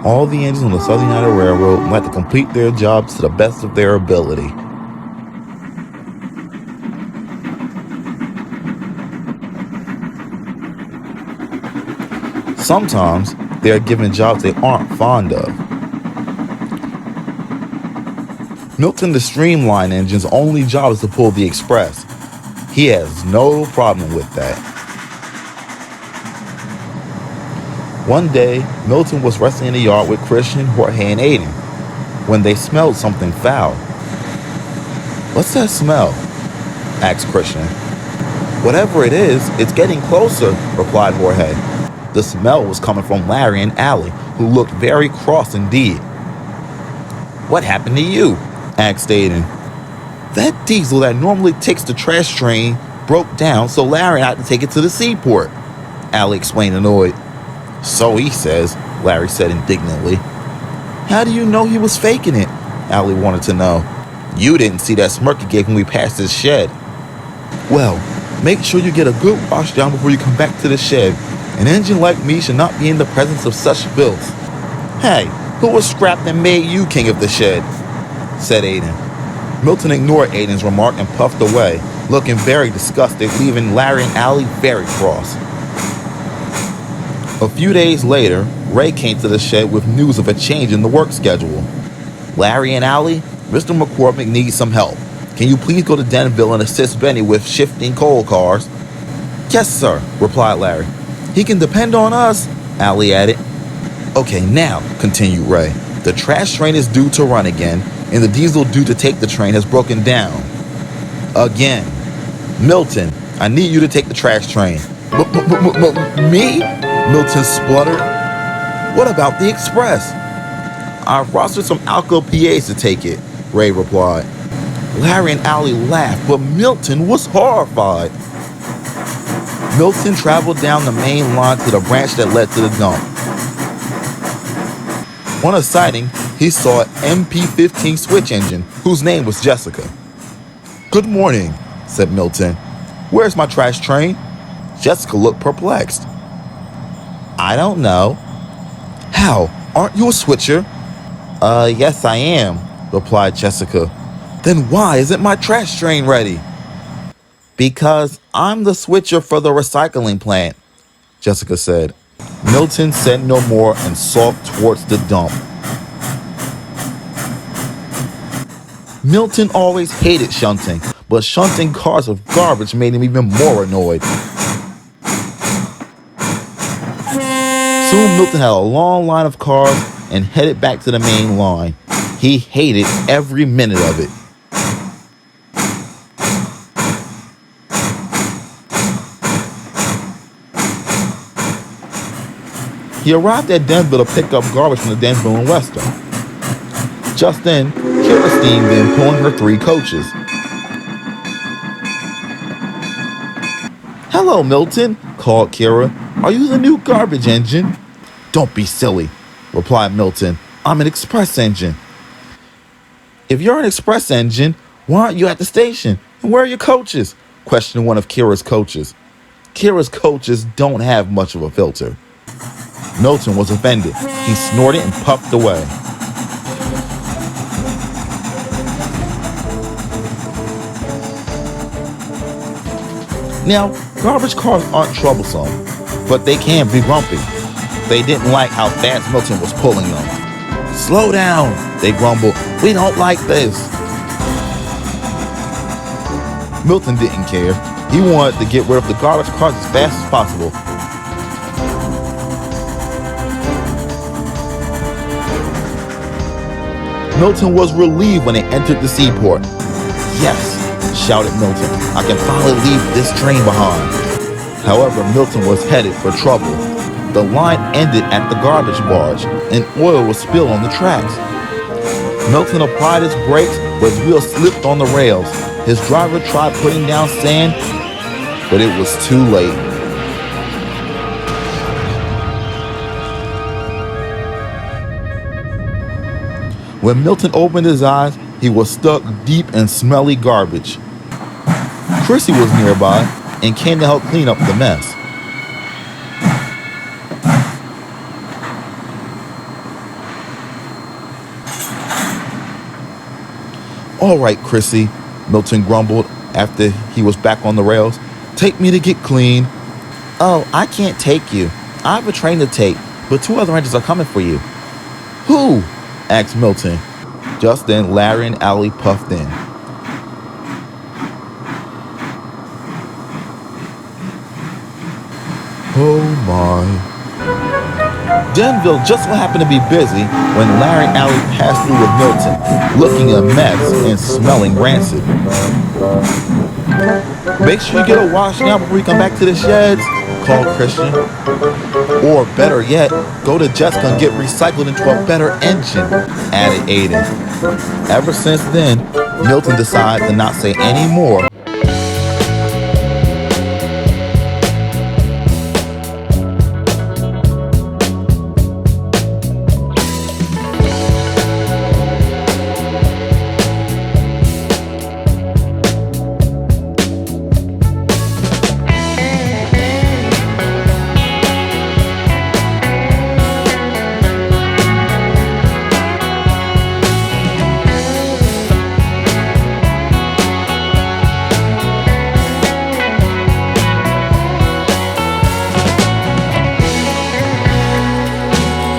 All the engines on the Southern United Railroad like to complete their jobs to the best of their ability. Sometimes they are given jobs they aren't fond of. Milton the Streamline engine's only job is to pull the express. He has no problem with that. One day, Milton was resting in the yard with Kryssy, Jorge, and Aiden when they smelled something foul. "What's that smell?" asked Kryssy. "Whatever it is, it's getting closer," replied Jorge. The smell was coming from Larry and Allie, who looked very cross indeed. "What happened to you?" asked Aiden. "That diesel that normally takes the trash train broke down, so Larry had to take it to the seaport," Allie explained, annoyed. "So he says," Larry said indignantly. "How do you know he was faking it?" Allie wanted to know. "You didn't see that smirk he gave when we passed his shed." "Well, make sure you get a good wash down before you come back to the shed. An engine like me should not be in the presence of such filth." "Hey, who was scrapped and made you king of the shed?" said Aiden. Milton ignored Aiden's remark and puffed away, looking very disgusted, leaving Larry and Allie very cross. A few days later, Ray came to the shed with news of a change in the work schedule. "Larry and Allie, Mr. McCormick needs some help. Can you please go to Denville and assist Benny with shifting coal cars?" "Yes, sir," replied Larry. "He can depend on us," Allie added. "Okay, now," continued Ray, "the trash train is due to run again, and the diesel due to take the train has broken down. Again. Milton, I need you to take the trash train." Me?" Milton spluttered. "What about the express?" "I've rostered some Alco PAs to take it," Ray replied. Larry and Allie laughed, but Milton was horrified. Milton traveled down the main line to the branch that led to the dump. On a sighting, he saw an MP-15 switch engine, whose name was Jessica. "Good morning," said Milton. "Where's my trash train?" Jessica looked perplexed. "I don't know." "How? Aren't you a switcher?" Yes I am," replied Jessica. "Then why isn't my trash train ready?" "Because I'm the switcher for the recycling plant," Jessica said. Milton said no more and sulked towards the dump. Milton always hated shunting, but shunting cars of garbage made him even more annoyed. Soon Milton had a long line of cars and headed back to the main line. He hated every minute of it. He arrived at Denville to pick up garbage from the Denville and Western. Just then, Keira steamed in, pulling her 3 coaches. "Hello, Milton," called Keira. "Are you the new garbage engine?" "Don't be silly," replied Milton. "I'm an express engine." "If you're an express engine, why aren't you at the station? And where are your coaches?" questioned one of Keira's coaches. Keira's coaches don't have much of a filter. Milton was offended. He snorted and puffed away. Now, garbage cars aren't troublesome, but they can be grumpy. They didn't like how fast Milton was pulling them. "Slow down," they grumbled. "We don't like this." Milton didn't care. He wanted to get rid of the garbage cars as fast as possible. Milton was relieved when they entered the seaport. "Yes," shouted Milton, "I can finally leave this train behind." However, Milton was headed for trouble. The line ended at the garbage barge, and oil was spilled on the tracks. Milton applied his brakes, but his wheel slipped on the rails. His driver tried putting down sand, but it was too late. When Milton opened his eyes, he was stuck deep in smelly garbage. Kryssy was nearby and came to help clean up the mess. All right, Kryssy, Milton grumbled after he was back on the rails. Take me to get clean. Oh, I can't take you. I have a train to take, but 2 other rangers are coming for you. Who? Asked Milton. Just then, Larry and Allie puffed in. Oh my. Denville just so happened to be busy when Larry and Allie passed through with Milton, looking a mess and smelling rancid. Make sure you get a wash now before we come back to the sheds, called Christian. Or better yet, go to Jessica and get recycled into a better engine, added Aiden. Ever since then, Milton decided to not say any more